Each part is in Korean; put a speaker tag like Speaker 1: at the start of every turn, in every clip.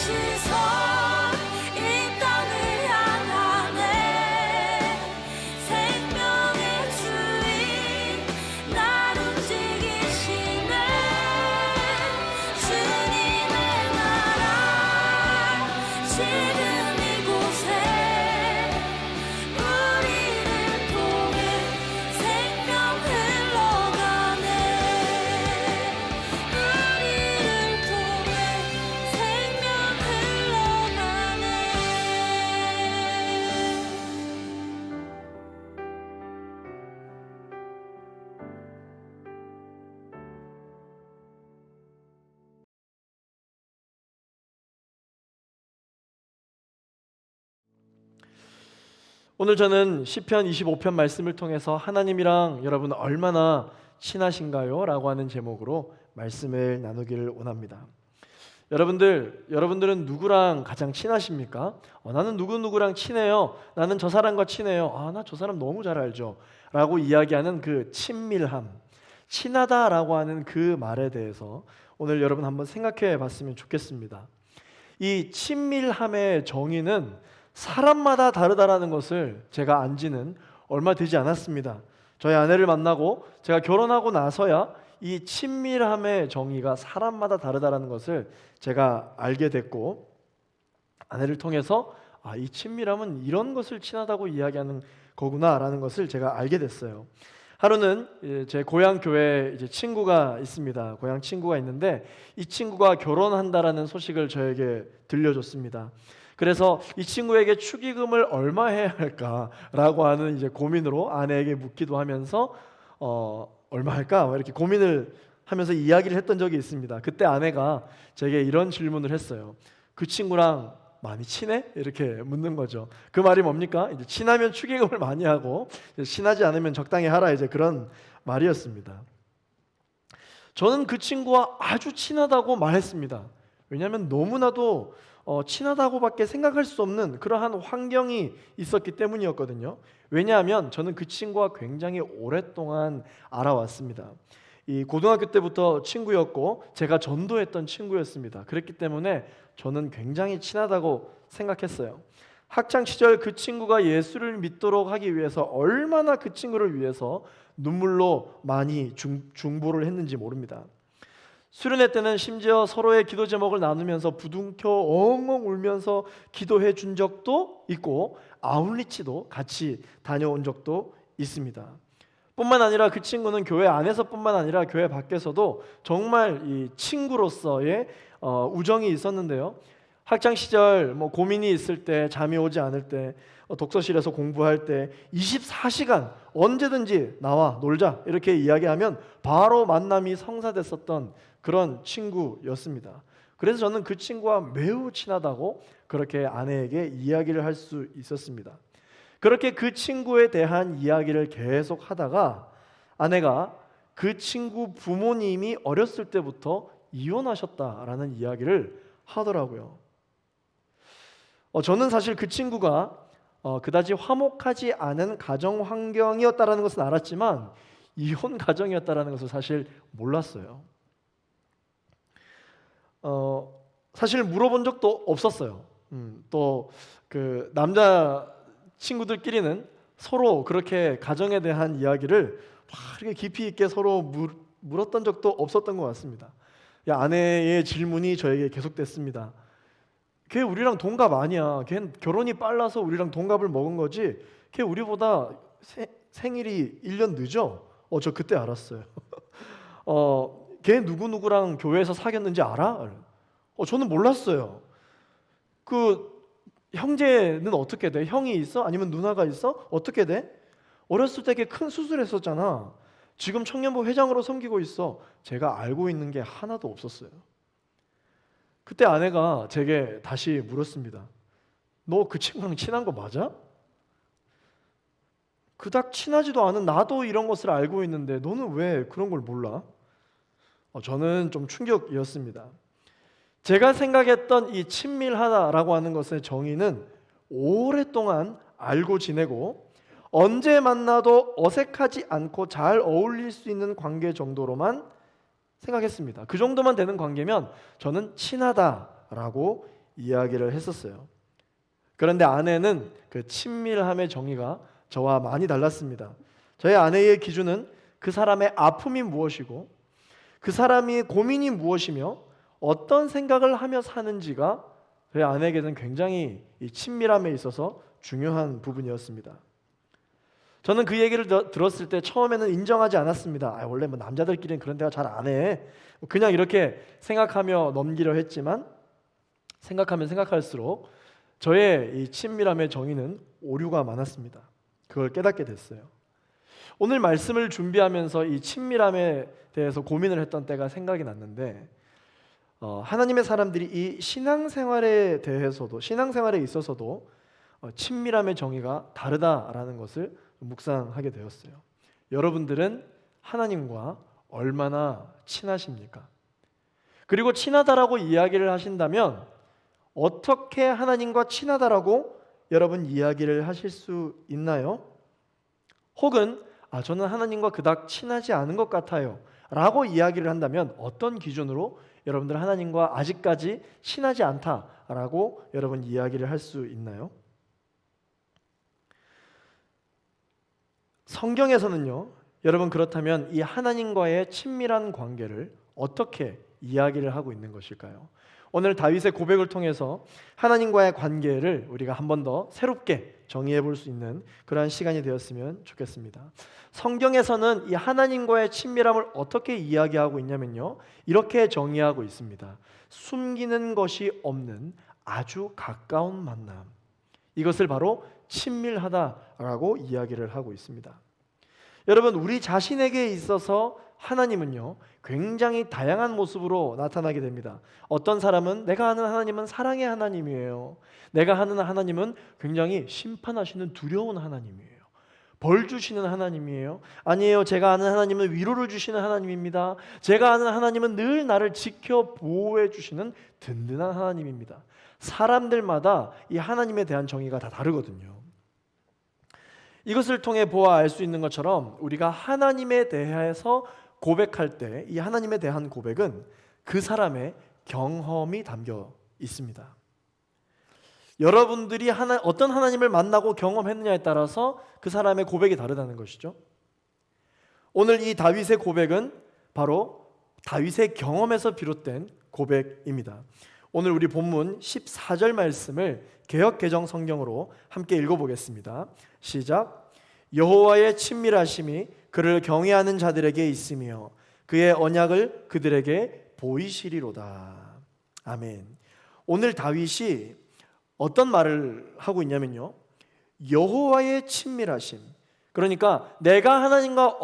Speaker 1: 시선 이 땅을 향하네. 생명의 주인 날 움직이시네. 주님의 나라 지금 이곳에 우리를 통해 생명 흘러가네. 우리를 통해 생명 흘러가네.
Speaker 2: 오늘 저는 시편 25편 말씀을 통해서 하나님이랑 여러분 얼마나 친하신가요? 라고 하는 제목으로 말씀을 나누기를 원합니다. 여러분들은 누구랑 가장 친하십니까? 나는 누구누구랑 친해요. 나는 저 사람과 친해요. 나 저 사람 너무 잘 알죠. 라고 이야기하는 그 친밀함, 친하다라고 하는 그 말에 대해서 오늘 여러분 한번 생각해 봤으면 좋겠습니다. 이 친밀함의 정의는 사람마다 다르다라는 것을 제가 안 지는 얼마 되지 않았습니다. 저희 아내를 만나고 제가 결혼하고 나서야 이 친밀함의 정의가 사람마다 다르다라는 것을 제가 알게 됐고, 아내를 통해서 이 친밀함은 이런 것을 친하다고 이야기하는 거구나라는 것을 제가 알게 됐어요. 하루는 제 고향 교회에 이제 친구가 있습니다. 고향 친구가 있는데 이 친구가 결혼한다라는 소식을 저에게 들려줬습니다. 그래서 이 친구에게 축의금을 얼마 해야 할까라고 하는 이제 고민으로 아내에게 묻기도 하면서 얼마 할까 이렇게 고민을 하면서 이야기를 했던 적이 있습니다. 그때 아내가 제게 이런 질문을 했어요. 그 친구랑 많이 친해? 이렇게 묻는 거죠. 그 말이 뭡니까? 이제 친하면 축의금을 많이 하고 친하지 않으면 적당히 하라, 이제 그런 말이었습니다. 저는 그 친구와 아주 친하다고 말했습니다. 왜냐하면 너무나도 친하다고밖에 생각할 수 없는 그러한 환경이 있었기 때문이었거든요. 왜냐하면 저는 그 친구와 굉장히 오랫동안 알아왔습니다. 이 고등학교 때부터 친구였고 제가 전도했던 친구였습니다. 그랬기 때문에 저는 굉장히 친하다고 생각했어요. 학창 시절 그 친구가 예수를 믿도록 하기 위해서 얼마나 그 친구를 위해서 눈물로 많이 중보를 했는지 모릅니다. 수련회 때는 심지어 서로의 기도 제목을 나누면서 부둥켜 엉엉 울면서 기도해 준 적도 있고, 아울리치도 같이 다녀온 적도 있습니다. 뿐만 아니라 그 친구는 교회 안에서뿐만 아니라 교회 밖에서도 정말 이 친구로서의 우정이 있었는데요. 학창 시절 고민이 있을 때, 잠이 오지 않을 때, 독서실에서 공부할 때 24시간 언제든지 나와 놀자 이렇게 이야기하면 바로 만남이 성사됐었던 그런 친구였습니다. 그래서 저는 그 친구와 매우 친하다고 그렇게 아내에게 이야기를 할 수 있었습니다. 그렇게 그 친구에 대한 이야기를 계속 하다가 아내가 그 친구 부모님이 어렸을 때부터 이혼하셨다라는 이야기를 하더라고요. 저는 사실 그 친구가 그다지 화목하지 않은 가정 환경이었다라는 것은 알았지만 이혼 가정이었다라는 것을 사실 몰랐어요. 사실 물어본 적도 없었어요. 또 그 남자 친구들끼리는 서로 그렇게 가정에 대한 이야기를 이렇게 깊이 있게 서로 물었던 적도 없었던 것 같습니다. 아내의 질문이 저에게 계속됐습니다. 걔 우리랑 동갑 아니야. 걔 결혼이 빨라서 우리랑 동갑을 먹은 거지. 걔 우리보다 생일이 1년 늦어. 저 그때 알았어요. 걔 누구누구랑 교회에서 사귀었는지 알아? 저는 몰랐어요. 그 형제는 어떻게 돼? 형이 있어? 아니면 누나가 있어? 어떻게 돼? 어렸을 때 걔 큰 수술했었잖아. 지금 청년부 회장으로 섬기고 있어. 제가 알고 있는 게 하나도 없었어요. 그때 아내가 제게 다시 물었습니다. 너 그 친구랑 친한 거 맞아? 그닥 친하지도 않은 나도 이런 것을 알고 있는데 너는 왜 그런 걸 몰라? 저는 좀 충격이었습니다. 제가 생각했던 이 친밀하다라고 하는 것의 정의는 오랫동안 알고 지내고 언제 만나도 어색하지 않고 잘 어울릴 수 있는 관계 정도로만 생각했습니다. 그 정도만 되는 관계면 저는 친하다라고 이야기를 했었어요. 그런데 아내는 그 친밀함의 정의가 저와 많이 달랐습니다. 저희 아내의 기준은 그 사람의 아픔이 무엇이고 그 사람이 고민이 무엇이며 어떤 생각을 하며 사는지가 저희 아내에게는 굉장히 이 친밀함에 있어서 중요한 부분이었습니다. 저는 그 얘기를 들었을 때 처음에는 인정하지 않았습니다. 원래 뭐 남자들끼리는 그런 대화 잘 안 해. 그냥 이렇게 생각하며 넘기려 했지만 생각하면 생각할수록 저의 이 친밀함의 정의는 오류가 많았습니다. 그걸 깨닫게 됐어요. 오늘 말씀을 준비하면서 이 친밀함에 대해서 고민을 했던 때가 생각이 났는데 하나님의 사람들이 이 신앙생활에 대해서도 신앙생활에 있어서도 친밀함의 정의가 다르다라는 것을 묵상하게 되었어요. 여러분들은 하나님과 얼마나 친하십니까? 그리고 친하다라고 이야기를 하신다면 어떻게 하나님과 친하다라고 여러분 이야기를 하실 수 있나요? 혹은 저는 하나님과 그닥 친하지 않은 것 같아요 라고 이야기를 한다면 어떤 기준으로 여러분들 하나님과 아직까지 친하지 않다라고 여러분 이야기를 할 수 있나요? 성경에서는요, 여러분 그렇다면 이 하나님과의 친밀한 관계를 어떻게 이야기를 하고 있는 것일까요? 오늘 다윗의 고백을 통해서 하나님과의 관계를 우리가 한 번 더 새롭게 정의해 볼 수 있는 그러한 시간이 되었으면 좋겠습니다. 성경에서는 이 하나님과의 친밀함을 어떻게 이야기하고 있냐면요, 이렇게 정의하고 있습니다. 숨기는 것이 없는 아주 가까운 만남, 이것을 바로 친밀하다라고 이야기를 하고 있습니다. 여러분, 우리 자신에게 있어서 하나님은요 굉장히 다양한 모습으로 나타나게 됩니다. 어떤 사람은 내가 아는 하나님은 사랑의 하나님이에요. 내가 아는 하나님은 굉장히 심판하시는 두려운 하나님이에요. 벌 주시는 하나님이에요. 아니에요, 제가 아는 하나님은 위로를 주시는 하나님입니다. 제가 아는 하나님은 늘 나를 지켜 보호해 주시는 든든한 하나님입니다. 사람들마다 이 하나님에 대한 정의가 다 다르거든요. 이것을 통해 보아 알 수 있는 것처럼 우리가 하나님에 대해서 고백할 때 이 하나님에 대한 고백은 그 사람의 경험이 담겨 있습니다. 여러분들이 어떤 하나님을 만나고 경험했느냐에 따라서 그 사람의 고백이 다르다는 것이죠. 오늘 이 다윗의 고백은 바로 다윗의 경험에서 비롯된 고백입니다. 오늘 우리 본문 14절 말씀을 개역개정 성경으로 함께 읽어보겠습니다. 시작. 여호와의 친밀하심이 그를 경외하는 자들에게 있으며 그의 언약을 그들에게 보이시리로다. 아멘. 오늘 다윗이 어떤 말을 하고 있냐면요, 여호와의 친밀하심, 그러니까 내가 하나님과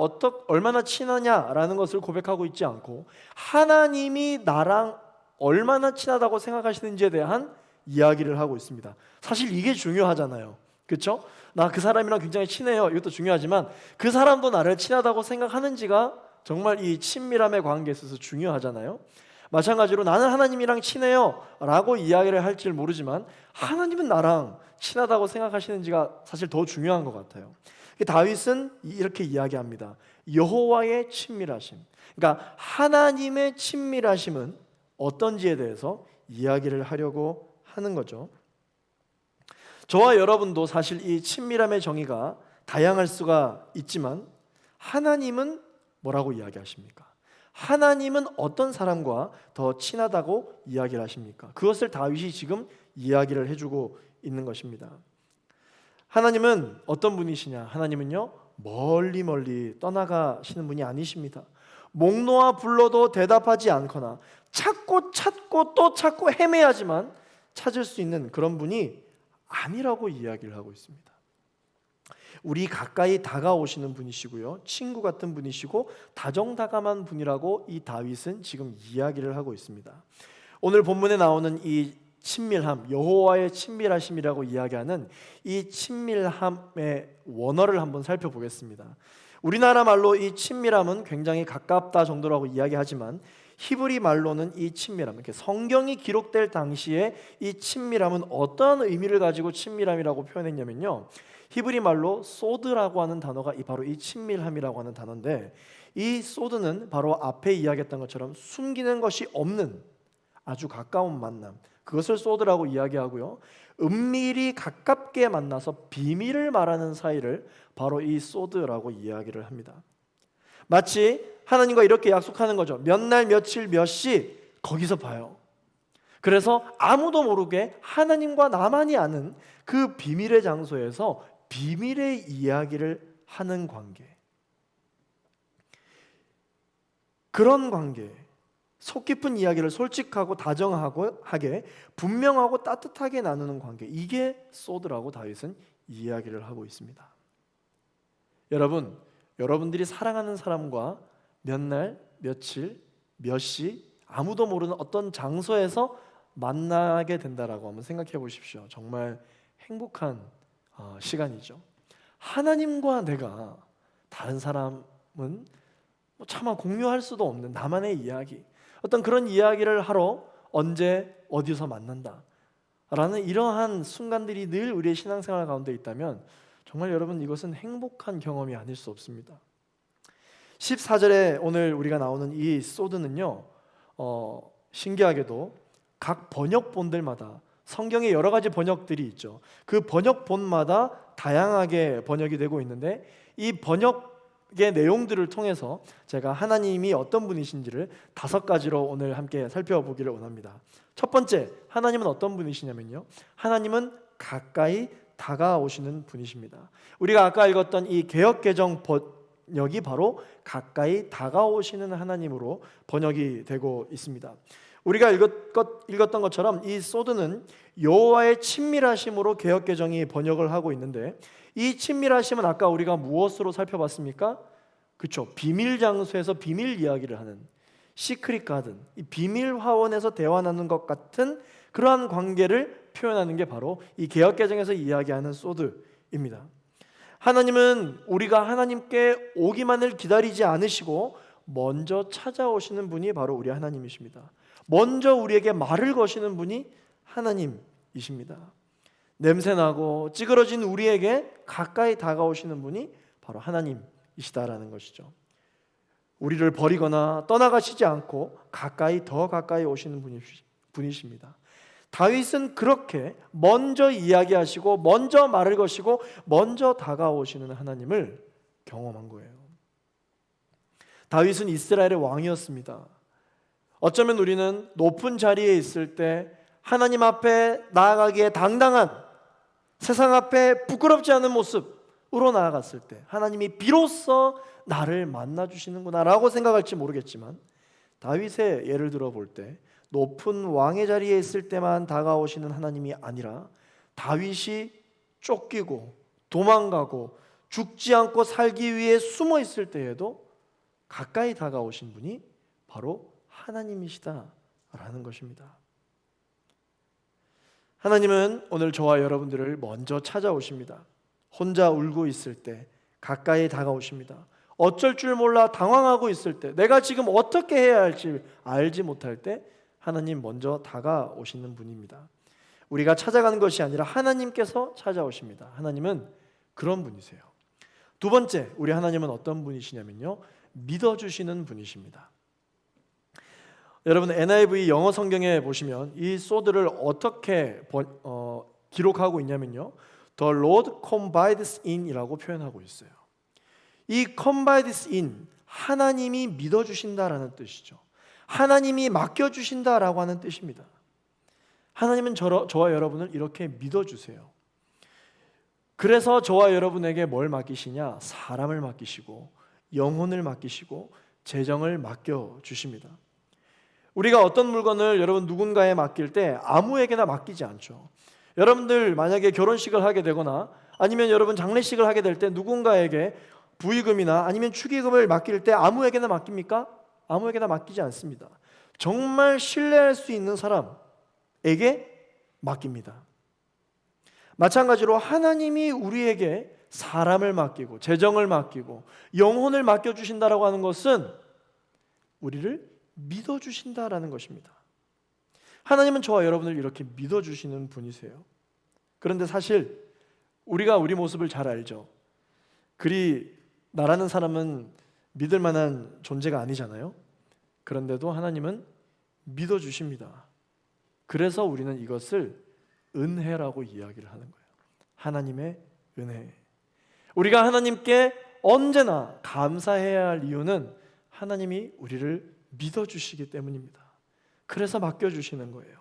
Speaker 2: 얼마나 친하냐라는 것을 고백하고 있지 않고 하나님이 나랑 얼마나 친하다고 생각하시는지에 대한 이야기를 하고 있습니다. 사실 이게 중요하잖아요. 그렇죠? 나 그 사람이랑 굉장히 친해요. 이것도 중요하지만 그 사람도 나를 친하다고 생각하는지가 정말 이 친밀함의 관계에 있어서 중요하잖아요. 마찬가지로 나는 하나님이랑 친해요 라고 이야기를 할지 모르지만 하나님은 나랑 친하다고 생각하시는지가 사실 더 중요한 것 같아요. 다윗은 이렇게 이야기합니다. 여호와의 친밀하심, 그러니까 하나님의 친밀하심은 어떤지에 대해서 이야기를 하려고 하는 거죠. 저와 여러분도 사실 이 친밀함의 정의가 다양할 수가 있지만 하나님은 뭐라고 이야기하십니까? 하나님은 어떤 사람과 더 친하다고 이야기를 하십니까? 그것을 다윗이 지금 이야기를 해주고 있는 것입니다. 하나님은 어떤 분이시냐? 하나님은요 멀리 멀리 떠나가시는 분이 아니십니다. 목 놓아 불러도 대답하지 않거나 찾고 찾고 또 찾고 헤매야지만 찾을 수 있는 그런 분이 아니라고 이야기를 하고 있습니다. 우리 가까이 다가오시는 분이시고요, 친구 같은 분이시고 다정다감한 분이라고 이 다윗은 지금 이야기를 하고 있습니다. 오늘 본문에 나오는 이 친밀함, 여호와의 친밀하심이라고 이야기하는 이 친밀함의 원어를 한번 살펴보겠습니다. 우리나라 말로 이 친밀함은 굉장히 가깝다 정도라고 이야기하지만 히브리 말로는 이 친밀함, 이렇게 성경이 기록될 당시에 이 친밀함은 어떤 의미를 가지고 친밀함이라고 표현했냐면요, 히브리 말로 소드라고 하는 단어가 바로 이 친밀함이라고 하는 단어인데, 이 소드는 바로 앞에 이야기했던 것처럼 숨기는 것이 없는 아주 가까운 만남, 그것을 소드라고 이야기하고요. 은밀히 가깝게 만나서 비밀을 말하는 사이를 바로 이 소드라고 이야기를 합니다. 마치 하나님과 이렇게 약속하는 거죠. 몇 날 며칠 몇 시 거기서 봐요. 그래서 아무도 모르게 하나님과 나만이 아는 그 비밀의 장소에서 비밀의 이야기를 하는 관계. 그런 관계, 속 깊은 이야기를 솔직하고 다정하게 분명하고 따뜻하게 나누는 관계, 이게 소드라고 다윗은 이야기를 하고 있습니다. 여러분들이 사랑하는 사람과 몇 날, 며칠, 몇 시, 아무도 모르는 어떤 장소에서 만나게 된다라고 한번 생각해 보십시오. 정말 행복한 시간이죠. 하나님과 내가, 다른 사람은 차마 공유할 수도 없는 나만의 이야기, 어떤 그런 이야기를 하러 언제 어디서 만난다 라는 이러한 순간들이 늘 우리의 신앙생활 가운데 있다면 정말 여러분, 이것은 행복한 경험이 아닐 수 없습니다. 14절에 오늘 우리가 나오는 이 소드는요, 신기하게도 각 번역본들마다, 성경에 여러 가지 번역들이 있죠. 그 번역본마다 다양하게 번역이 되고 있는데, 이 번역의 내용들을 통해서 제가 하나님이 어떤 분이신지를 5가지로 오늘 함께 살펴보기를 원합니다. 첫 번째, 하나님은 어떤 분이시냐면요, 하나님은 가까이 다가오시는 분이십니다. 우리가 아까 읽었던 이 개역개정 번역이 바로 가까이 다가오시는 하나님으로 번역이 되고 있습니다. 우리가 읽었던 것처럼 이 소드는 여호와의 친밀하심으로 개역개정이 번역을 하고 있는데, 이 친밀하심은 아까 우리가 무엇으로 살펴봤습니까? 그렇죠, 비밀 장소에서 비밀 이야기를 하는 시크릿 가든, 이 비밀 화원에서 대화 나누는 것 같은 그러한 관계를 표현하는 게 바로 이 개역개정에서 이야기하는 소드입니다. 하나님은 우리가 하나님께 오기만을 기다리지 않으시고 먼저 찾아오시는 분이 바로 우리 하나님이십니다. 먼저 우리에게 말을 거시는 분이 하나님이십니다. 냄새나고 찌그러진 우리에게 가까이 다가오시는 분이 바로 하나님이시다라는 것이죠. 우리를 버리거나 떠나가시지 않고 더 가까이 오시는 분이십니다. 다윗은 그렇게 먼저 이야기하시고 먼저 말을 거시고 먼저 다가오시는 하나님을 경험한 거예요. 다윗은 이스라엘의 왕이었습니다. 어쩌면 우리는 높은 자리에 있을 때 하나님 앞에 나아가기에 당당한, 세상 앞에 부끄럽지 않은 모습으로 나아갔을 때 하나님이 비로소 나를 만나주시는구나 라고 생각할지 모르겠지만, 다윗의 예를 들어 볼 때 높은 왕의 자리에 있을 때만 다가오시는 하나님이 아니라, 다윗이 쫓기고 도망가고 죽지 않고 살기 위해 숨어 있을 때에도 가까이 다가오신 분이 바로 하나님이시다라는 것입니다. 하나님은 오늘 저와 여러분들을 먼저 찾아오십니다. 혼자 울고 있을 때 가까이 다가오십니다. 어쩔 줄 몰라 당황하고 있을 때, 내가 지금 어떻게 해야 할지 알지 못할 때 하나님 먼저 다가오시는 분입니다. 우리가 찾아가는 것이 아니라 하나님께서 찾아오십니다. 하나님은 그런 분이세요. 두 번째, 우리 하나님은 어떤 분이시냐면요, 믿어주시는 분이십니다. 여러분, NIV 영어 성경에 보시면 이 소드를 어떻게 기록하고 있냐면요, The Lord confides in이라고 표현하고 있어요. 이 confides in, 하나님이 믿어주신다라는 뜻이죠. 하나님이 맡겨주신다라고 하는 뜻입니다. 하나님은 저와 여러분을 이렇게 믿어주세요. 그래서 저와 여러분에게 뭘 맡기시냐? 사람을 맡기시고 영혼을 맡기시고 재정을 맡겨주십니다. 우리가 어떤 물건을 여러분 누군가에 맡길 때 아무에게나 맡기지 않죠. 여러분들 만약에 결혼식을 하게 되거나 아니면 여러분 장례식을 하게 될 때 누군가에게 부의금이나 아니면 축의금을 맡길 때 아무에게나 맡깁니까? 아무에게나 맡기지 않습니다. 정말 신뢰할 수 있는 사람에게 맡깁니다. 마찬가지로 하나님이 우리에게 사람을 맡기고 재정을 맡기고 영혼을 맡겨주신다라고 하는 것은 우리를 믿어주신다라는 것입니다. 하나님은 저와 여러분을 이렇게 믿어주시는 분이세요. 그런데 사실 우리가 우리 모습을 잘 알죠. 그리 나라는 사람은 믿을 만한 존재가 아니잖아요. 그런데도 하나님은 믿어주십니다. 그래서 우리는 이것을 은혜라고 이야기를 하는 거예요. 하나님의 은혜. 우리가 하나님께 언제나 감사해야 할 이유는 하나님이 우리를 믿어주시기 때문입니다. 그래서 맡겨주시는 거예요.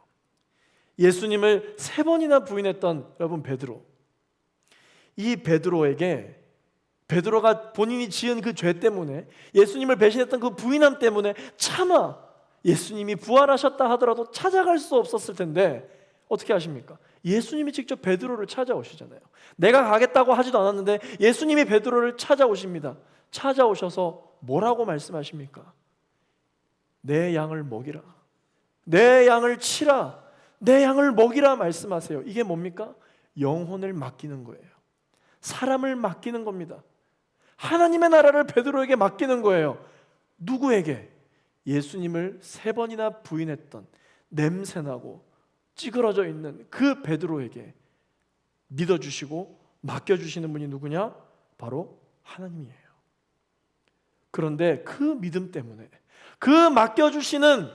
Speaker 2: 예수님을 3번이나 부인했던 여러분 베드로, 이 베드로에게, 베드로가 본인이 지은 그 죄 때문에, 예수님을 배신했던 그 부인함 때문에 차마 예수님이 부활하셨다 하더라도 찾아갈 수 없었을 텐데 어떻게 하십니까? 예수님이 직접 베드로를 찾아오시잖아요. 내가 가겠다고 하지도 않았는데 예수님이 베드로를 찾아오십니다. 찾아오셔서 뭐라고 말씀하십니까? 내 양을 먹이라, 내 양을 치라, 내 양을 먹이라 말씀하세요. 이게 뭡니까? 영혼을 맡기는 거예요. 사람을 맡기는 겁니다. 하나님의 나라를 베드로에게 맡기는 거예요. 누구에게? 예수님을 3번이나 부인했던 냄새나고 찌그러져 있는 그 베드로에게 믿어주시고 맡겨주시는 분이 누구냐? 바로 하나님이에요. 그런데 그 믿음 때문에, 그 맡겨주시는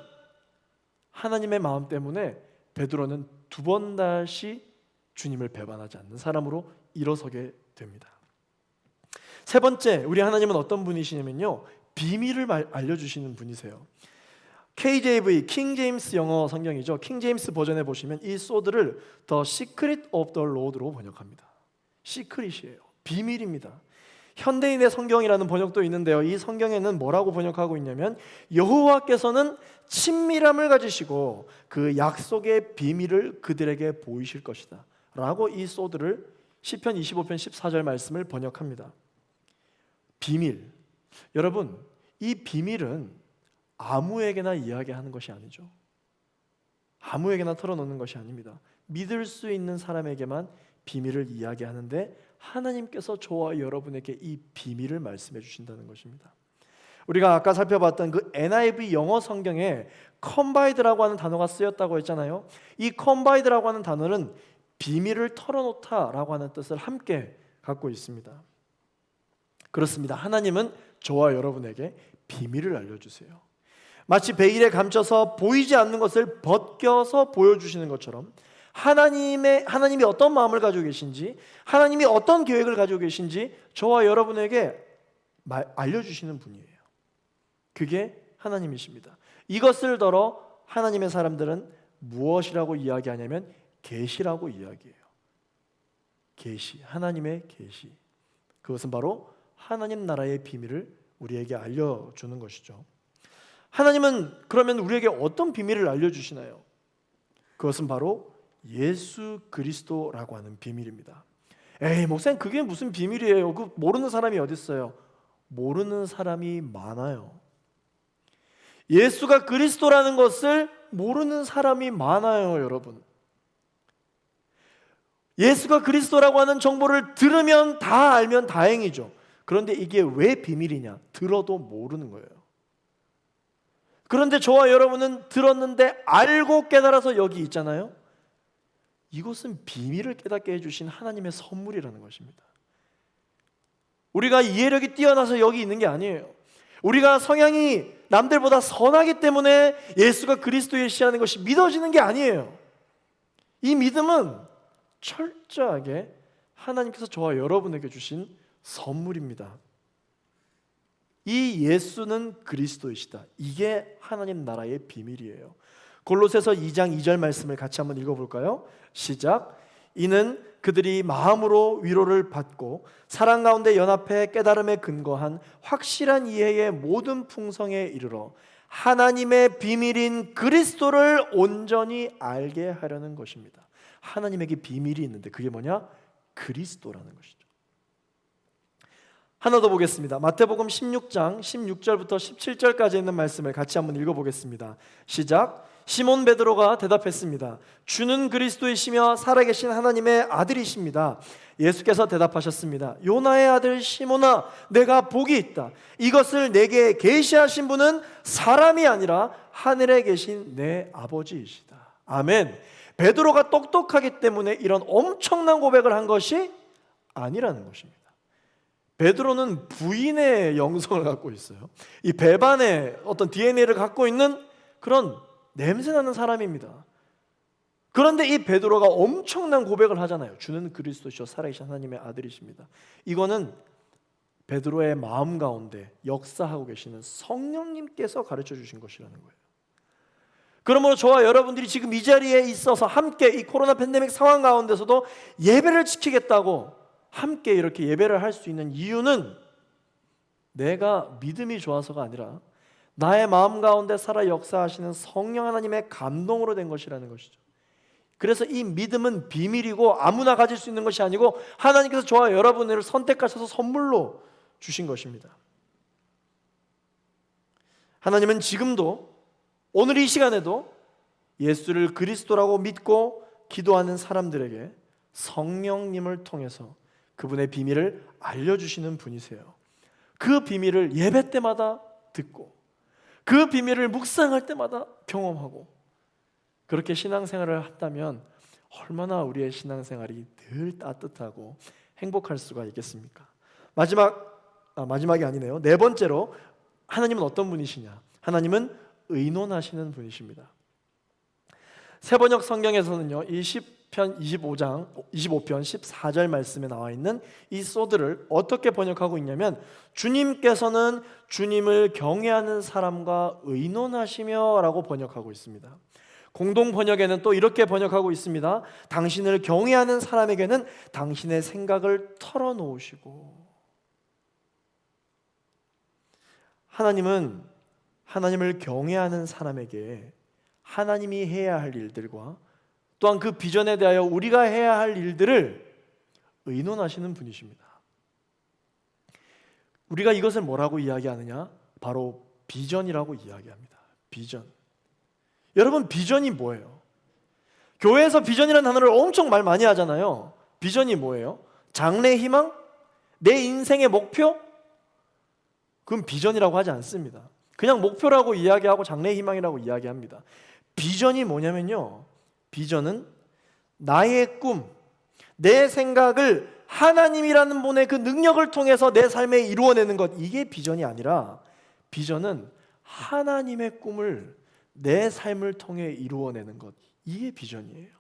Speaker 2: 하나님의 마음 때문에 베드로는 2번 다시 주님을 배반하지 않는 사람으로 일어서게 됩니다. 3번째, 우리 하나님은 어떤 분이시냐면요, 비밀을 알려주시는 분이세요. KJV, 킹 제임스 영어 성경이죠. 킹 제임스 버전에 보시면 이 소드를 The Secret of the Lord로 번역합니다. 시크릿이에요. 비밀입니다. 현대인의 성경이라는 번역도 있는데요, 이 성경에는 뭐라고 번역하고 있냐면 여호와께서는 친밀함을 가지시고 그 약속의 비밀을 그들에게 보이실 것이다 라고 이 소드를 시편 25편 14절 말씀을 번역합니다. 비밀, 여러분, 이 비밀은 아무에게나 이야기하는 것이 아니죠. 아무에게나 털어놓는 것이 아닙니다. 믿을 수 있는 사람에게만 비밀을 이야기하는데 하나님께서 저와 여러분에게 이 비밀을 말씀해 주신다는 것입니다. 우리가 아까 살펴봤던 그 NIV 영어 성경에 confide라고 하는 단어가 쓰였다고 했잖아요. 이 confide라고 하는 단어는 비밀을 털어놓다라고 하는 뜻을 함께 갖고 있습니다. 그렇습니다. 하나님은 저와 여러분에게 비밀을 알려주세요. 마치 베일에 감춰서 보이지 않는 것을 벗겨서 보여주시는 것처럼 하나님이 어떤 마음을 가지고 계신지, 하나님이 어떤 계획을 가지고 계신지 저와 여러분에게 알려주시는 분이에요. 그게 하나님이십니다. 이것을 더러 하나님의 사람들은 무엇이라고 이야기하냐면 계시라고 이야기해요. 계시, 하나님의 계시. 그것은 바로 하나님 나라의 비밀을 우리에게 알려주는 것이죠. 하나님은 그러면 우리에게 어떤 비밀을 알려주시나요? 그것은 바로 예수 그리스도라고 하는 비밀입니다. 에이, 목사님, 그게 무슨 비밀이에요? 그 모르는 사람이 어디 있어요? 모르는 사람이 많아요. 예수가 그리스도라는 것을 모르는 사람이 많아요, 여러분. 예수가 그리스도라고 하는 정보를 들으면 다 알면 다행이죠. 그런데 이게 왜 비밀이냐? 들어도 모르는 거예요. 그런데 저와 여러분은 들었는데 알고 깨달아서 여기 있잖아요. 이것은 비밀을 깨닫게 해주신 하나님의 선물이라는 것입니다. 우리가 이해력이 뛰어나서 여기 있는 게 아니에요. 우리가 성향이 남들보다 선하기 때문에 예수가 그리스도의 시라는 것이 믿어지는 게 아니에요. 이 믿음은 철저하게 하나님께서 저와 여러분에게 주신 선물입니다. 이 예수는 그리스도이시다. 이게 하나님 나라의 비밀이에요. 골로새서 2장 2절 말씀을 같이 한번 읽어볼까요? 시작. 이는 그들이 마음으로 위로를 받고 사랑 가운데 연합해 깨달음에 근거한 확실한 이해의 모든 풍성에 이르러 하나님의 비밀인 그리스도를 온전히 알게 하려는 것입니다. 하나님에게 비밀이 있는데 그게 뭐냐? 그리스도라는 것이죠. 하나 더 보겠습니다. 마태복음 16장 16절부터 17절까지 있는 말씀을 같이 한번 읽어보겠습니다. 시작. 시몬 베드로가 대답했습니다. 주는 그리스도이시며 살아계신 하나님의 아들이십니다. 예수께서 대답하셨습니다. 요나의 아들 시몬아, 내가 복이 있다. 이것을 내게 계시하신 분은 사람이 아니라 하늘에 계신 내 아버지이시다. 아멘. 베드로가 똑똑하기 때문에 이런 엄청난 고백을 한 것이 아니라는 것입니다. 베드로는 부인의 영성을 갖고 있어요. 이 배반의 어떤 DNA를 갖고 있는 그런 냄새나는 사람입니다. 그런데 이 베드로가 엄청난 고백을 하잖아요. 주는 그리스도시요 살아계신 하나님의 아들이십니다. 이거는 베드로의 마음 가운데 역사하고 계시는 성령님께서 가르쳐 주신 것이라는 거예요. 그러므로 저와 여러분들이 지금 이 자리에 있어서 함께 이 코로나 팬데믹 상황 가운데서도 예배를 지키겠다고 함께 이렇게 예배를 할 수 있는 이유는 내가 믿음이 좋아서가 아니라 나의 마음 가운데 살아 역사하시는 성령 하나님의 감동으로 된 것이라는 것이죠. 그래서 이 믿음은 비밀이고 아무나 가질 수 있는 것이 아니고 하나님께서 저와 여러분을 선택하셔서 선물로 주신 것입니다. 하나님은 지금도 오늘 이 시간에도 예수를 그리스도라고 믿고 기도하는 사람들에게 성령님을 통해서 그분의 비밀을 알려주시는 분이세요. 그 비밀을 예배 때마다 듣고 그 비밀을 묵상할 때마다 경험하고 그렇게 신앙생활을 한다면 얼마나 우리의 신앙생활이 늘 따뜻하고 행복할 수가 있겠습니까? 마지막이 아니네요. 네 번째로 하나님은 어떤 분이시냐? 하나님은 의논하시는 분이십니다. 세번역 성경에서는요, 이 시편 25편 14절 말씀에 나와 있는 이 소드를 어떻게 번역하고 있냐면 주님께서는 주님을 경외하는 사람과 의논하시며 라고 번역하고 있습니다. 공동 번역에는 또 이렇게 번역하고 있습니다. 당신을 경외하는 사람에게는 당신의 생각을 털어놓으시고. 하나님은 하나님을 경외하는 사람에게 하나님이 해야 할 일들과 또한 그 비전에 대하여 우리가 해야 할 일들을 의논하시는 분이십니다. 우리가 이것을 뭐라고 이야기하느냐? 바로 비전이라고 이야기합니다. 비전. 여러분, 비전이 뭐예요? 교회에서 비전이라는 단어를 엄청 말 많이 하잖아요. 비전이 뭐예요? 장래 희망? 내 인생의 목표? 그건 비전이라고 하지 않습니다. 그냥 목표라고 이야기하고 장래 희망이라고 이야기합니다. 비전이 뭐냐면요, 비전은 나의 꿈, 내 생각을 하나님이라는 분의 그 능력을 통해서 내 삶에 이루어내는 것, 이게 비전이 아니라 비전은 하나님의 꿈을 내 삶을 통해 이루어내는 것, 이게 비전이에요.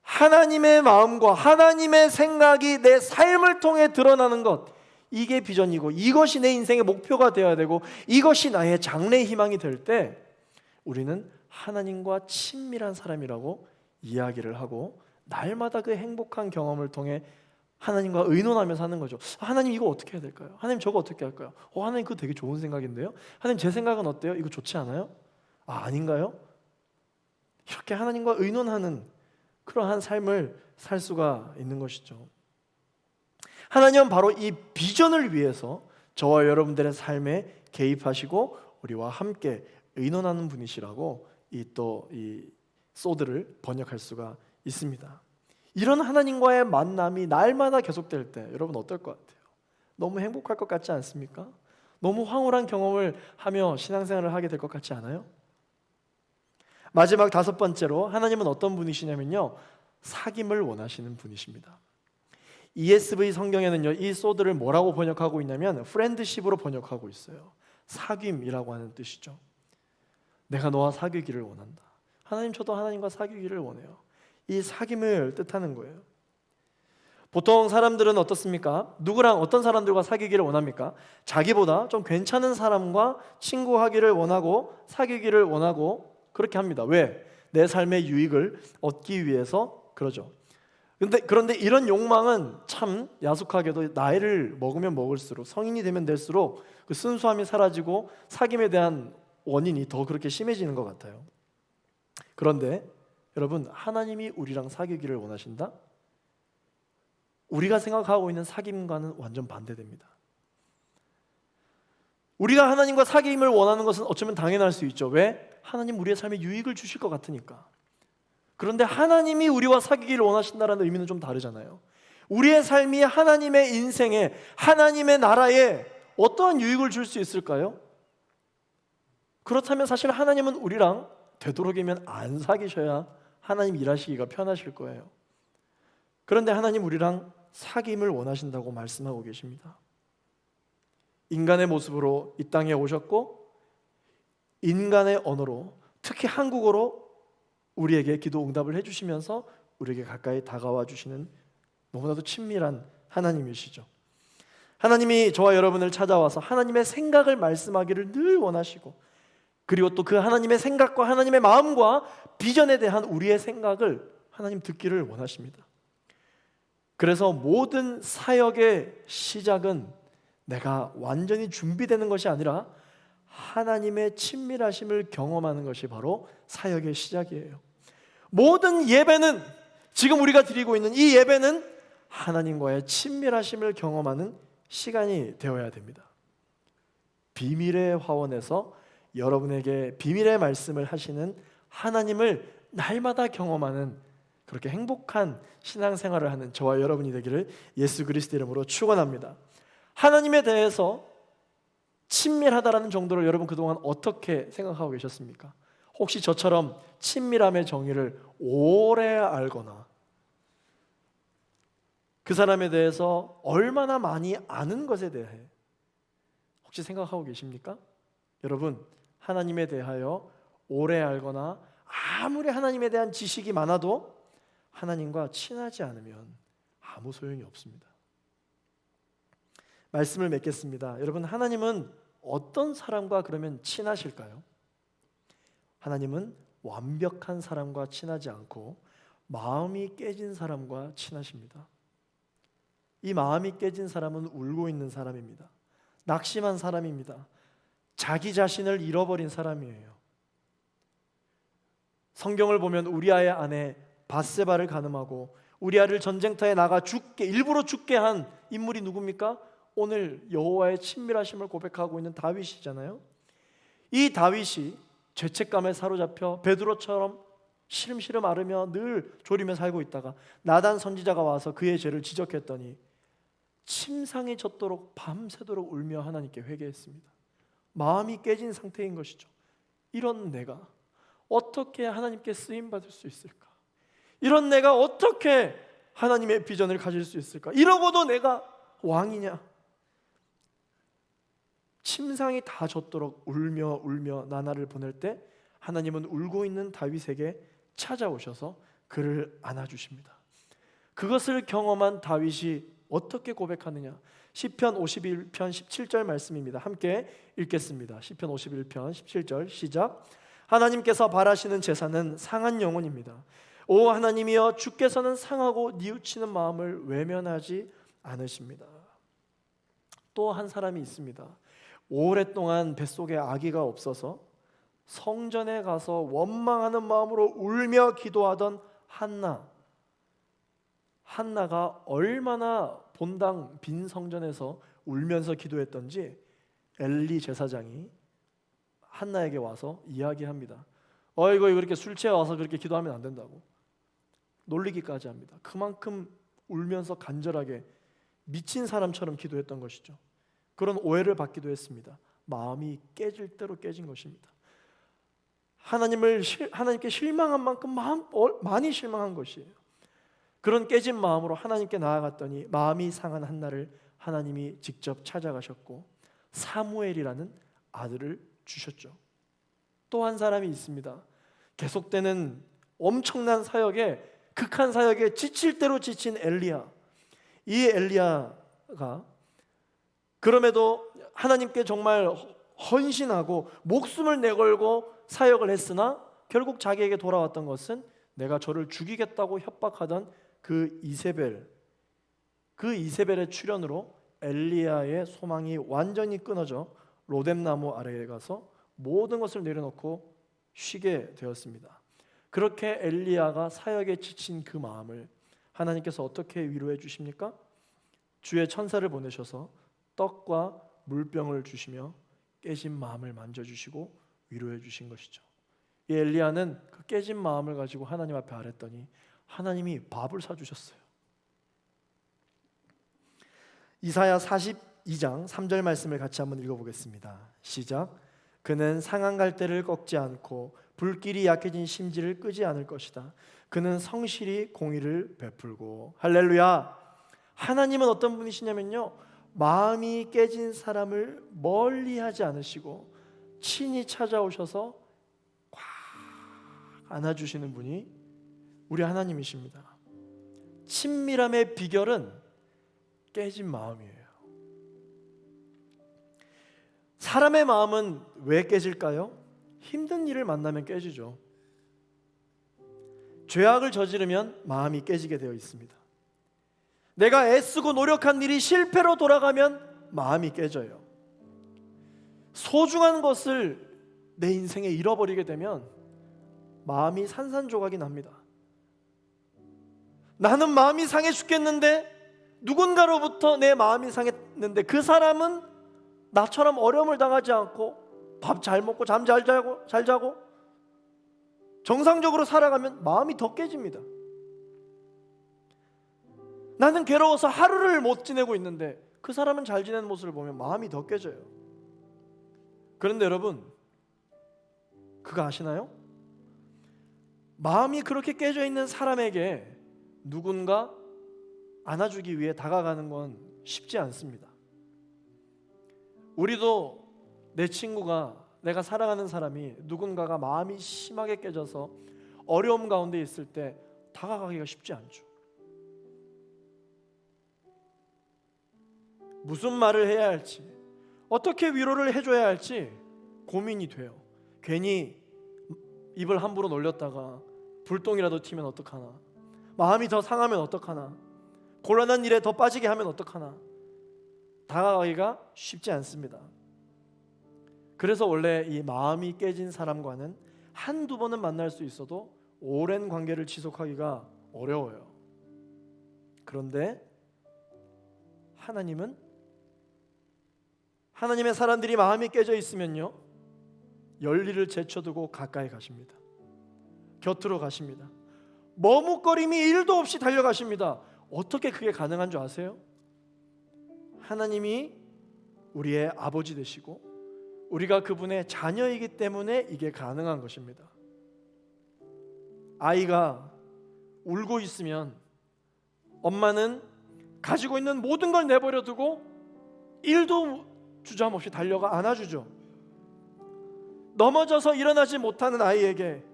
Speaker 2: 하나님의 마음과 하나님의 생각이 내 삶을 통해 드러나는 것, 이게 비전이고 이것이 내 인생의 목표가 되어야 되고 이것이 나의 장래 희망이 될 때 우리는 하나님과 친밀한 사람이라고 이야기를 하고 날마다 그 행복한 경험을 통해 하나님과 의논하며 사는 거죠. 하나님 이거 어떻게 해야 될까요? 하나님 저거 어떻게 할까요? 하나님 그거 되게 좋은 생각인데요? 하나님 제 생각은 어때요? 이거 좋지 않아요? 아닌가요? 이렇게 하나님과 의논하는 그러한 삶을 살 수가 있는 것이죠. 하나님은 바로 이 비전을 위해서 저와 여러분들의 삶에 개입하시고 우리와 함께 의논하는 분이시라고 이 소드를 번역할 수가 있습니다. 이런 하나님과의 만남이 날마다 계속될 때 여러분 어떨 것 같아요? 너무 행복할 것 같지 않습니까? 너무 황홀한 경험을 하며 신앙생활을 하게 될 것 같지 않아요? 마지막 다섯 번째로 하나님은 어떤 분이시냐면요, 사귐을 원하시는 분이십니다. ESV 성경에는요, 이 소드를 뭐라고 번역하고 있냐면 프렌드십으로 번역하고 있어요. 사귐이라고 하는 뜻이죠. 내가 너와 사귀기를 원한다. 하나님, 저도 하나님과 사귀기를 원해요. 이 사귐을 뜻하는 거예요. 보통 사람들은 어떻습니까? 누구랑 어떤 사람들과 사귀기를 원합니까? 자기보다 좀 괜찮은 사람과 친구하기를 원하고 사귀기를 원하고 그렇게 합니다. 왜? 내 삶의 유익을 얻기 위해서 그러죠. 그런데 이런 욕망은 참 야속하게도 나이를 먹으면 먹을수록, 성인이 되면 될수록 그 순수함이 사라지고 사귐에 대한 원인이 더 그렇게 심해지는 것 같아요. 그런데 여러분, 하나님이 우리랑 사귀기를 원하신다? 우리가 생각하고 있는 사귐과는 완전 반대됩니다. 우리가 하나님과 사귐을 원하는 것은 어쩌면 당연할 수 있죠. 왜? 하나님 우리의 삶에 유익을 주실 것 같으니까. 그런데 하나님이 우리와 사귀기를 원하신다는 의미는 좀 다르잖아요. 우리의 삶이 하나님의 인생에, 하나님의 나라에 어떠한 유익을 줄 수 있을까요? 그렇다면 사실 하나님은 우리랑 되도록이면 안 사귀셔야 하나님 일하시기가 편하실 거예요. 그런데 하나님 우리랑 사귐을 원하신다고 말씀하고 계십니다. 인간의 모습으로 이 땅에 오셨고 인간의 언어로, 특히 한국어로 우리에게 기도 응답을 해주시면서 우리에게 가까이 다가와 주시는 너무나도 친밀한 하나님이시죠. 하나님이 저와 여러분을 찾아와서 하나님의 생각을 말씀하기를 늘 원하시고, 그리고 또 그 하나님의 생각과 하나님의 마음과 비전에 대한 우리의 생각을 하나님 듣기를 원하십니다. 그래서 모든 사역의 시작은 내가 완전히 준비되는 것이 아니라 하나님의 친밀하심을 경험하는 것이 바로 사역의 시작이에요. 모든 예배는, 지금 우리가 드리고 있는 이 예배는 하나님과의 친밀하심을 경험하는 시간이 되어야 됩니다. 비밀의 화원에서 여러분에게 비밀의 말씀을 하시는 하나님을 날마다 경험하는 그렇게 행복한 신앙생활을 하는 저와 여러분이 되기를 예수 그리스도 이름으로 축원합니다. 하나님에 대해서 친밀하다라는 정도로 여러분 그동안 어떻게 생각하고 계셨습니까? 혹시 저처럼 친밀함의 정의를 오래 알거나 그 사람에 대해서 얼마나 많이 아는 것에 대해 혹시 생각하고 계십니까? 여러분, 하나님에 대하여 오래 알거나 아무리 하나님에 대한 지식이 많아도 하나님과 친하지 않으면 아무 소용이 없습니다. 말씀을 맺겠습니다. 여러분, 하나님은 어떤 사람과 그러면 친하실까요? 하나님은 완벽한 사람과 친하지 않고 마음이 깨진 사람과 친하십니다. 이 마음이 깨진 사람은 울고 있는 사람입니다. 낙심한 사람입니다. 자기 자신을 잃어버린 사람이에요. 성경을 보면 우리아의 아내 밧세바를 간음하고 우리아를 전쟁터에 나가 일부러 죽게 한 인물이 누굽니까? 오늘 여호와의 친밀하심을 고백하고 있는 다윗이잖아요. 이 다윗이 죄책감에 사로잡혀 베드로처럼 시름시름 앓으며 늘 졸이며 살고 있다가 나단 선지자가 와서 그의 죄를 지적했더니 침상에 젖도록 밤새도록 울며 하나님께 회개했습니다. 마음이 깨진 상태인 것이죠. 이런 내가 어떻게 하나님께 쓰임받을 수 있을까? 이런 내가 어떻게 하나님의 비전을 가질 수 있을까? 이러고도 내가 왕이냐? 침상이 다 젖도록 울며 나날을 보낼 때 하나님은 울고 있는 다윗에게 찾아오셔서 그를 안아주십니다. 그것을 경험한 다윗이 어떻게 고백하느냐? 시편 51편 17절 말씀입니다. 함께 읽겠습니다. 시편 51편 17절 시작. 하나님께서 바라시는 제사는 상한 영혼입니다. 오 하나님이여, 주께서는 상하고 뉘우치는 마음을 외면하지 않으십니다. 또 한 사람이 있습니다. 오랫동안 뱃속에 아기가 없어서 성전에 가서 원망하는 마음으로 울며 기도하던 한나가 얼마나 본당 빈 성전에서 울면서 기도했던지 엘리 제사장이 한나에게 와서 이야기합니다. 이거 이렇게 술 취해 와서 그렇게 기도하면 안 된다고 놀리기까지 합니다. 그만큼 울면서 간절하게 미친 사람처럼 기도했던 것이죠. 그런 오해를 받기도 했습니다. 마음이 깨질 대로 깨진 것입니다. 하나님께 실망한 만큼 많이 실망한 것이에요. 그런 깨진 마음으로 하나님께 나아갔더니 마음이 상한 한나를 하나님이 직접 찾아가셨고 사무엘이라는 아들을 주셨죠. 또 한 사람이 있습니다. 계속되는 엄청난 사역에, 극한 사역에 지칠 대로 지친 엘리야. 이 엘리야가 그럼에도 하나님께 정말 헌신하고 목숨을 내걸고 사역을 했으나 결국 자기에게 돌아왔던 것은 내가 저를 죽이겠다고 협박하던 그 이세벨의 출현으로 엘리야의 소망이 완전히 끊어져 로뎀나무 아래에 가서 모든 것을 내려놓고 쉬게 되었습니다. 그렇게 엘리야가 사역에 지친 그 마음을 하나님께서 어떻게 위로해 주십니까? 주의 천사를 보내셔서 떡과 물병을 주시며 깨진 마음을 만져주시고 위로해 주신 것이죠. 이 엘리야는 그 깨진 마음을 가지고 하나님 앞에 아랬더니 하나님이 밥을 사주셨어요. 이사야 42장 3절 말씀을 같이 한번 읽어보겠습니다. 시작. 그는 상한 갈대를 꺾지 않고 불길이 약해진 심지를 끄지 않을 것이다. 그는 성실히 공의를 베풀고. 할렐루야. 하나님은 어떤 분이시냐면요, 마음이 깨진 사람을 멀리하지 않으시고 친히 찾아오셔서 꽉 안아주시는 분이 우리 하나님이십니다. 친밀함의 비결은 깨진 마음이에요. 사람의 마음은 왜 깨질까요? 힘든 일을 만나면 깨지죠. 죄악을 저지르면 마음이 깨지게 되어 있습니다. 내가 애쓰고 노력한 일이 실패로 돌아가면 마음이 깨져요. 소중한 것을 내 인생에 잃어버리게 되면 마음이 산산조각이 납니다. 나는 마음이 상해 죽겠는데 누군가로부터 내 마음이 상했는데 그 사람은 나처럼 어려움을 당하지 않고 밥 잘 먹고 잠 잘 자고 정상적으로 살아가면 마음이 더 깨집니다. 나는 괴로워서 하루를 못 지내고 있는데 그 사람은 잘 지내는 모습을 보면 마음이 더 깨져요. 그런데 여러분, 그거 아시나요? 마음이 그렇게 깨져 있는 사람에게 누군가 안아주기 위해 다가가는 건 쉽지 않습니다. 우리도 내 친구가, 내가 사랑하는 사람이 누군가가 마음이 심하게 깨져서 어려움 가운데 있을 때 다가가기가 쉽지 않죠. 무슨 말을 해야 할지, 어떻게 위로를 해줘야 할지 고민이 돼요. 괜히 입을 함부로 놀렸다가 불똥이라도 튀면 어떡하나, 마음이 더 상하면 어떡하나, 곤란한 일에 더 빠지게 하면 어떡하나. 다가가기가 쉽지 않습니다. 그래서 원래 이 마음이 깨진 사람과는 한두 번은 만날 수 있어도 오랜 관계를 지속하기가 어려워요. 그런데 하나님의 사람들이 마음이 깨져 있으면요, 열리를 제쳐두고 가까이 가십니다. 곁으로 가십니다. 머뭇거림이 1도 없이 달려가십니다. 어떻게 그게 가능한 줄 아세요? 하나님이 우리의 아버지 되시고 우리가 그분의 자녀이기 때문에 이게 가능한 것입니다. 아이가 울고 있으면 엄마는 가지고 있는 모든 걸 내버려 두고 1도 주저함 없이 달려가 안아주죠. 넘어져서 일어나지 못하는 아이에게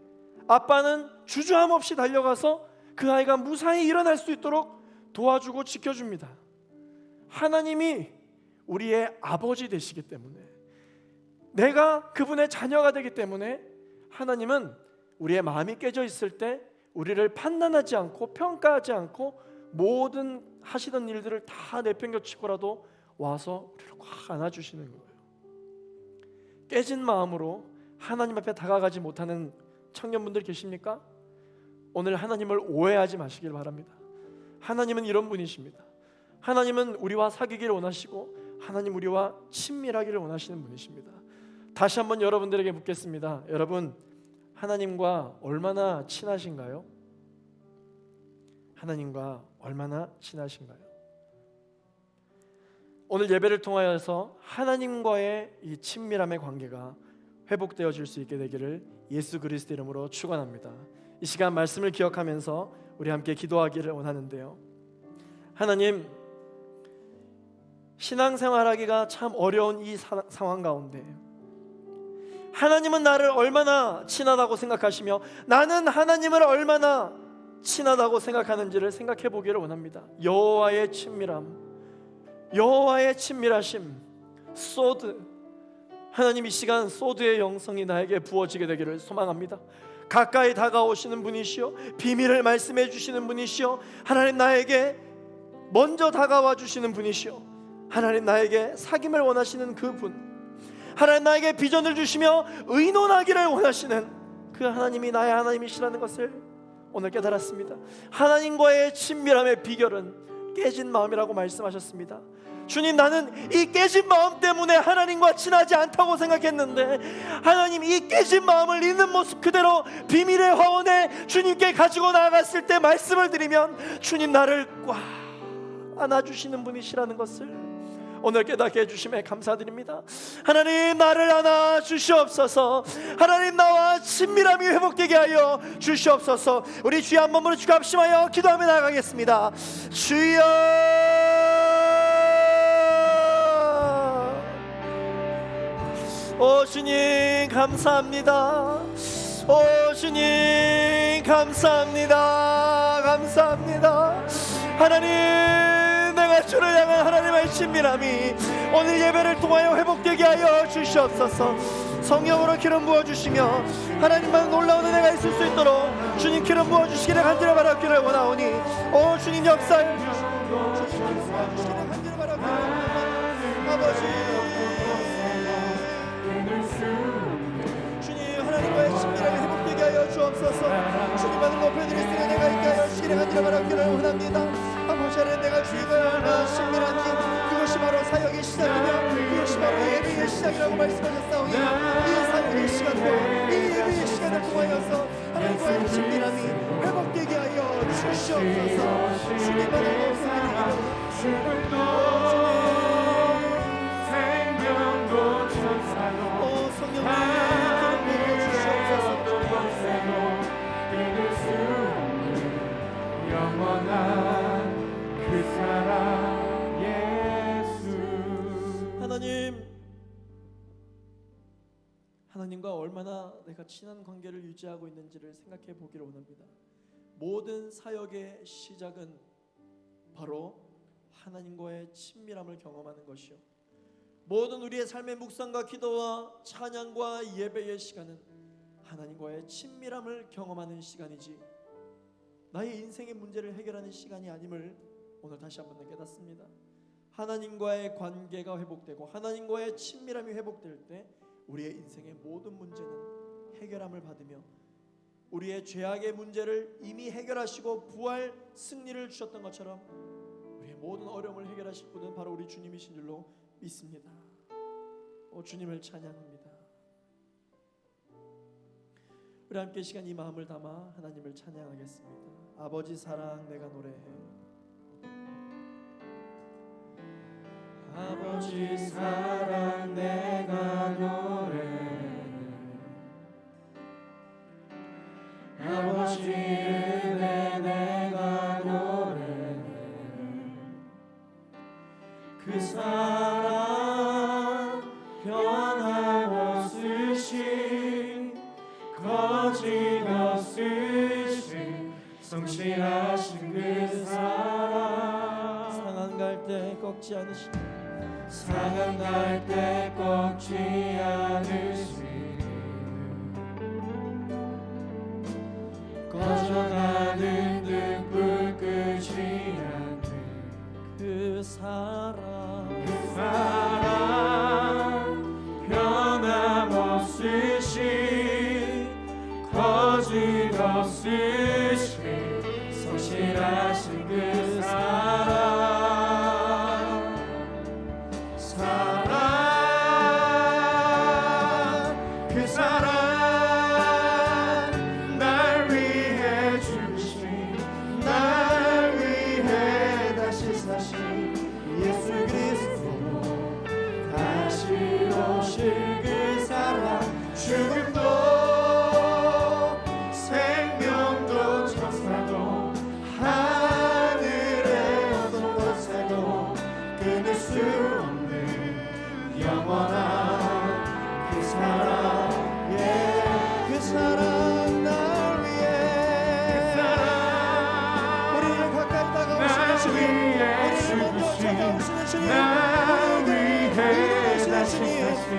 Speaker 2: 아빠는 주저함 없이 달려가서 그 아이가 무사히 일어날 수 있도록 도와주고 지켜줍니다. 하나님이 우리의 아버지 되시기 때문에, 내가 그분의 자녀가 되기 때문에 하나님은 우리의 마음이 깨져 있을 때 우리를 판단하지 않고 평가하지 않고 모든 하시던 일들을 다 내팽겨치고라도 와서 우리를 꽉 안아주시는 거예요. 깨진 마음으로 하나님 앞에 다가가지 못하는 청년분들 계십니까? 오늘 하나님을 오해하지 마시길 바랍니다. 하나님은 이런 분이십니다. 하나님은 우리와 사귀기를 원하시고 하나님 우리와 친밀하기를 원하시는 분이십니다. 다시 한번 여러분들에게 묻겠습니다. 여러분, 하나님과 얼마나 친하신가요? 하나님과 얼마나 친하신가요? 오늘 예배를 통하여서 하나님과의 이 친밀함의 관계가 회복되어질 수 있게 되기를 예수 그리스도 이름으로 축원합니다. 이 시간 말씀을 기억하면서 우리 함께 기도하기를 원하는데요, 하나님, 신앙생활하기가 참 어려운 이 상황 가운데 하나님은 나를 얼마나 친하다고 생각하시며 나는 하나님을 얼마나 친하다고 생각하는지를 생각해 보기를 원합니다. 여호와의 친밀함, 여호와의 친밀하심, 소드, 하나님 이 시간 소드의 영성이 나에게 부어지게 되기를 소망합니다. 가까이 다가오시는 분이시오, 비밀을 말씀해 주시는 분이시오, 하나님 나에게 먼저 다가와 주시는 분이시오, 하나님 나에게 사귐을 원하시는 그분, 하나님 나에게 비전을 주시며 의논하기를 원하시는 그 하나님이 나의 하나님이시라는 것을 오늘 깨달았습니다. 하나님과의 친밀함의 비결은 깨진 마음이라고 말씀하셨습니다. 주님, 나는 이 깨진 마음 때문에 하나님과 친하지 않다고 생각했는데 하나님, 이 깨진 마음을 있는 모습 그대로 비밀의 화원에 주님께 가지고 나아갔을 때 말씀을 드리면 주님 나를 꽉 안아주시는 분이시라는 것을 오늘 깨닫게 해주심에 감사드립니다. 하나님, 나를 안아 주시옵소서. 하나님, 나와 친밀함이 회복되게 하여 주시옵소서. 우리 주여 한 번으로 주가 합심하여 기도하며 나아가겠습니다. 주여, 오 주님 감사합니다. 오 주님 하나님 감사합니다. 감사합니다. 하나님, 내가 주를 향한 하나님의 친밀함이 오늘 예배를 통하여 회복되게 하여 주시옵소서. 성령으로 기름 부어주시며 하나님만 놀라운 은혜가 있을 수 있도록 주님 기름 부어주시기를 간절히 바라기를 원하오니, 오 주님 역사해 주시옵소서. 주님 부어주시기를 간절히 바라기를 원하오니, 아버지 주님 하나님과의 친밀함이 회복되게 하여 주옵소서. 주님만을 높여드릴 수 있는 은혜가 있게 하여 주시기를 간절히 바라기를 원합니다. 아버지, 하나님 내가 주님과 얼마나 친밀한지 그것이 바로 사역의 시작이며 그것이 바로 예배의 시작이라고 말씀하셨사오니, 이 사역의 시간과 이 예배의 시간을 통하여서 하나님과의 친밀함이 회복되게 하여 주시옵소서. 주님만을 높여드리기를
Speaker 3: 생명도 천사도
Speaker 2: 성령님
Speaker 3: 끊을 수 없는 영원한 그 사랑 예수.
Speaker 2: 하나님과 얼마나 내가 친한 관계를 유지하고 있는지를 생각해 보기를 원합니다. 모든 사역의 시작은 바로 하나님과의 친밀함을 경험하는 것이요, 모든 우리의 삶의 묵상과 기도와 찬양과 예배의 시간은 하나님과의 친밀함을 경험하는 시간이지 나의 인생의 문제를 해결하는 시간이 아님을 오늘 다시 한번 깨닫습니다. 하나님과의 관계가 회복되고 하나님과의 친밀함이 회복될 때 우리의 인생의 모든 문제는 해결함을 받으며 우리의 죄악의 문제를 이미 해결하시고 부활 승리를 주셨던 것처럼 우리의 모든 어려움을 해결하실 분은 바로 우리 주님이신 줄로 믿습니다. 주님을 찬양합니다. 우리 함께 시간 이 마음을 담아 하나님을 찬양하겠습니다. 아버지 사랑 내가 노래해. 아버지 사랑 내가 노래해. 아버지 은혜 내가 노래해. 그 사랑 변함없으신 거짓없으신 성실하신 그 사랑, 상한 갈 때 꺾지 않으신, 상한 갈 때 꺾지 않으신, 꺼져가는 등불 끄지 않는 그 사랑, 그 사랑 변함없으신 거짓없으신 성실하신 그 사랑, 사랑, 그 사랑 날 위해 주신, 날 위해 다시 사신 예수 그리스도, 다시 오실 그 사랑, 죽음도 생명도 천사도 하늘의 어떤 곳에도 끊을 수 없는 영원한 그 사랑, 그 사랑 날 위해, 그 사랑 우리를 가까이 다가오시는 주님, 우리를 먼저 찾아오시는 주님,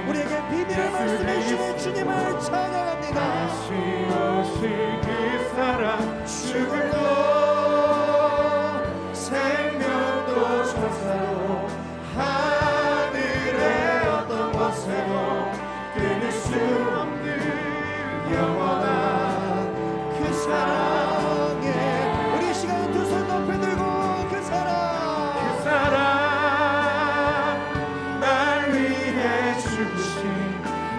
Speaker 2: 우리에게 비밀을 말씀해 주시는 주님을 찬양합니다.
Speaker 3: 다시 오실 그 사랑,
Speaker 2: 죽음도 생명도 천사도 하늘의 어떤 곳에도 끊을 수 없는 영원한 그 사랑에, 우리 시간은 두 손 높이 들고 그 사랑,
Speaker 3: 그 사랑 날 위해 주신,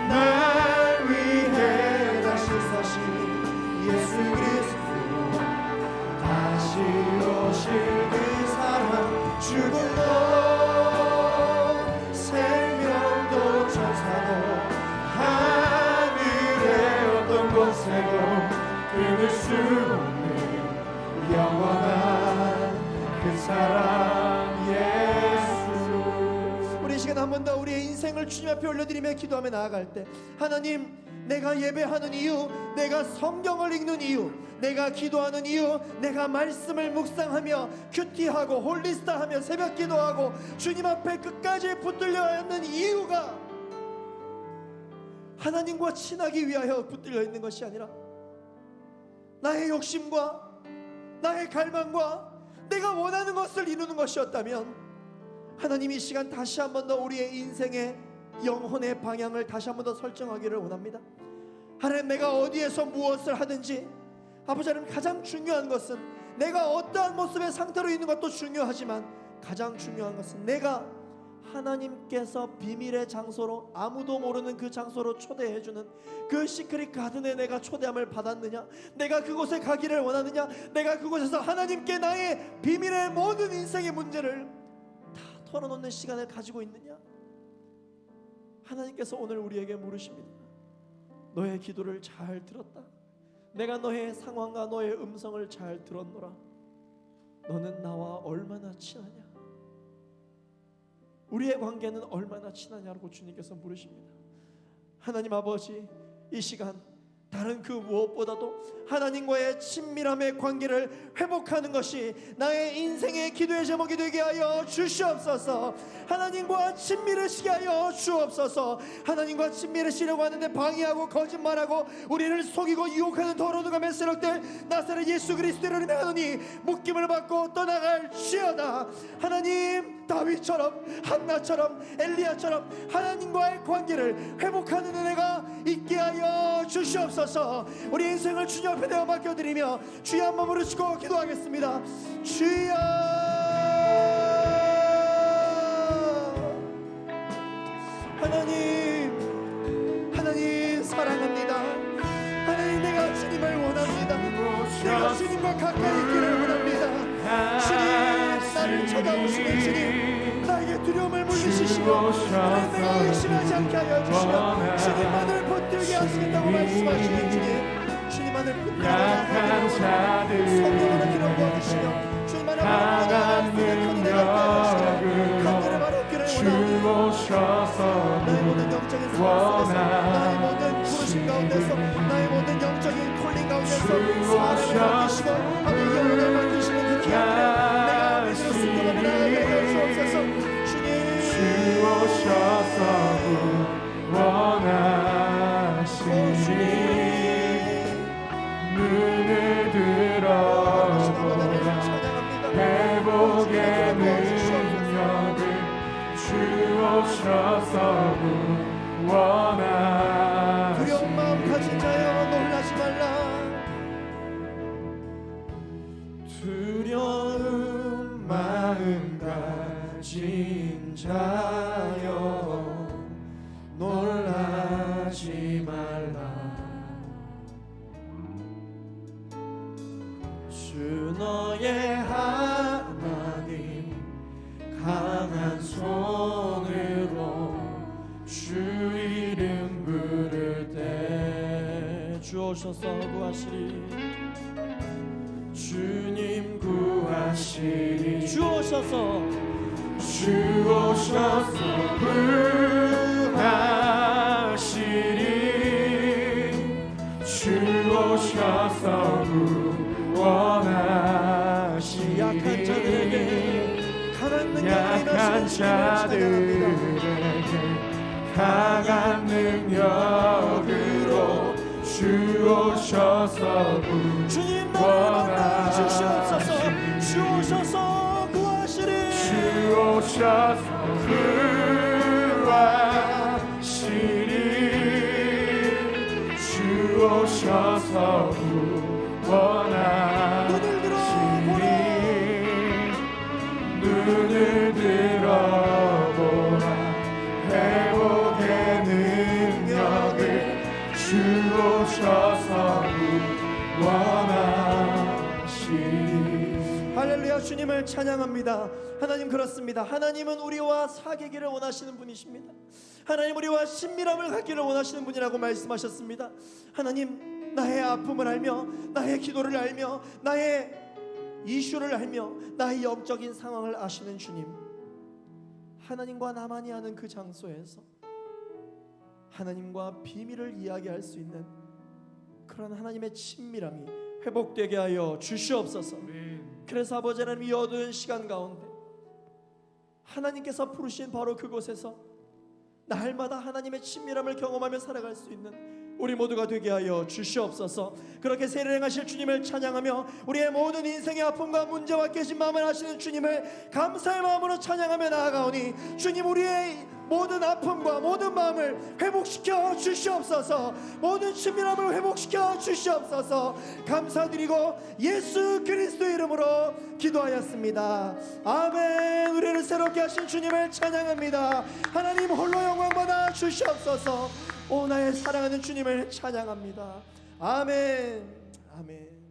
Speaker 2: 날 위해 다시 사신 예수 그리스도, 다시 오실 그 사랑, 죽음도 생명도 천사도 하늘의 어떤 곳에도 끊을 수 없는 영원한 그 사랑 예수. 우리 시간 한 번 더 우리의 인생을 주님 앞에 올려드리며 기도하며 나아갈 때, 하나님
Speaker 4: 내가 예배하는 이유, 내가 성경을 읽는 이유, 내가 기도하는 이유, 내가 말씀을 묵상하며 큐티하고 홀리스타하며 새벽 기도하고 주님 앞에 끝까지 붙들려 있는 이유가 하나님과 친하기 위하여 붙들려 있는 것이 아니라 나의 욕심과 나의 갈망과 내가 원하는 것을 이루는 것이었다면, 하나님 이 시간 다시 한 번 더 우리의 인생의 영혼의 방향을 다시 한 번 더 설정하기를 원합니다. 하나님, 내가 어디에서 무엇을 하든지 아버지 하나님, 가장 중요한 것은 내가 어떠한 모습의 상태로 있는 것도 중요하지만 가장 중요한 것은 내가 하나님께서 비밀의 장소로, 아무도 모르는 그 장소로 초대해주는 그 시크릿 가든에 내가 초대함을 받았느냐, 내가 그곳에 가기를 원하느냐, 내가 그곳에서 하나님께 나의 비밀의 모든 인생의 문제를 다 털어놓는 시간을 가지고 있느냐. 하나님께서 오늘 우리에게 물으십니다. 너의 기도를 잘 들었다. 내가 너의 상황과 너의 음성을 잘 들었노라. 너는 나와 얼마나 친하냐? 우리의 관계는 얼마나 친하냐고 주님께서 물으십니다. 하나님 아버지, 이 시간 다른 그 무엇보다도 하나님과의 친밀함의 관계를 회복하는 것이 나의 인생의 기도의 제목이 되게 하여 주시옵소서. 하나님과 친밀하시게 하여 주옵소서. 하나님과 친밀하시려고 하는데 방해하고 거짓말하고 우리를 속이고 유혹하는 더러운 감에 세력될 나사렛 예수 그리스도를 인하노니 묶임을 받고 떠나갈지어다. 하나님, 다윗처럼, 한나처럼, 엘리야처럼 하나님과의 관계를 회복하는 은혜가 있게 하여 주시옵소서. 우리 인생을 주님 앞에 내어 맡겨드리며 주여 한번 부르시고 기도하겠습니다. 주여, 하나님 사랑합니다. 하나님, 내가 주님을 원합니다. 내가 주님과 가까이 있기를 원합니다. 주님, 나를 찾아오시는 주님, 나에게 두려움을 물리치시고 하나님, 내가 의심하지 않게 하여 주시며 주님만을 붙들게 하시겠다고 말씀하시는 주님, 주님만을 붙들게 하여 성령으로 기름 부어주시며 주님만을 바라보는 능력으로 간절히 바라옵기를 원하오니 나의 모든 영적인 상황 속에서, 나의 모든 부르심 가운데서, 나의 모든 영적인 콜링 가운데서 사람을 맡기시고 하나님 영혼을 맡기시는 그 귀한 은혜, 내가 믿음으로 순종하며 나아가게 하여 주옵소서. 주님,
Speaker 3: 주오셔서 원하시니 눈을 들어보라. 회복의 능력을 주오셔서 원하시니.
Speaker 4: 두려운 마음 가진 자여 놀라지 말라.
Speaker 3: 두려운 마음 가진 자여 놀라지 말라. 주 너의 하나님 강한 손으로 주 이름 부를 때
Speaker 2: 주오셔서 구하시리.
Speaker 3: 주님 구하시리.
Speaker 2: 주오셔서
Speaker 3: 주오셔서 구하시리. 주오셔서 구원하시리.
Speaker 4: 약한 자들에게 강한 능력을
Speaker 3: 약한 자들에게 강한 능력으로 주오셔서
Speaker 4: 주님 나를 만나 주시옵소서. 주오셔서 구하시리.
Speaker 3: 주오셔서 구하시리. 주오셔서 구원하시리. 눈을 들어보라. 회복의 능력을 주오셔서 구원하시리.
Speaker 4: 할렐루야. 주님을 찬양합니다. 하나님, 그렇습니다. 하나님은 우리와 사귀기를 원하시는 분이십니다. 하나님, 우리와 친밀함을 갖기를 원하시는 분이라고 말씀하셨습니다. 하나님, 나의 아픔을 알며 나의 기도를 알며 나의 이슈를 알며 나의 영적인 상황을 아시는 주님, 하나님과 나만이 아는 그 장소에서 하나님과 비밀을 이야기할 수 있는 그런 하나님의 친밀함이 회복되게 하여 주시옵소서. 그래서 아버지 하나님, 이 어두운 시간 가운데 하나님께서 부르신 바로 그곳에서 날마다 하나님의 친밀함을 경험하며 살아갈 수 있는 우리 모두가 되게 하여 주시옵소서. 그렇게 세례를 행하실 주님을 찬양하며 우리의 모든 인생의 아픔과 문제와 깨진 마음을 아시는 주님을 감사의 마음으로 찬양하며 나아가오니, 주님, 우리의 모든 아픔과 모든 마음을 회복시켜 주시옵소서. 모든 친밀함을 회복시켜 주시옵소서. 감사드리고 예수 그리스도의 이름으로 기도하였습니다. 아멘. 우리를 새롭게 하신 주님을 찬양합니다. 하나님 홀로 영광 받아 주시옵소서. 오, 나의 사랑하는 주님을 찬양합니다. 아멘. 아멘.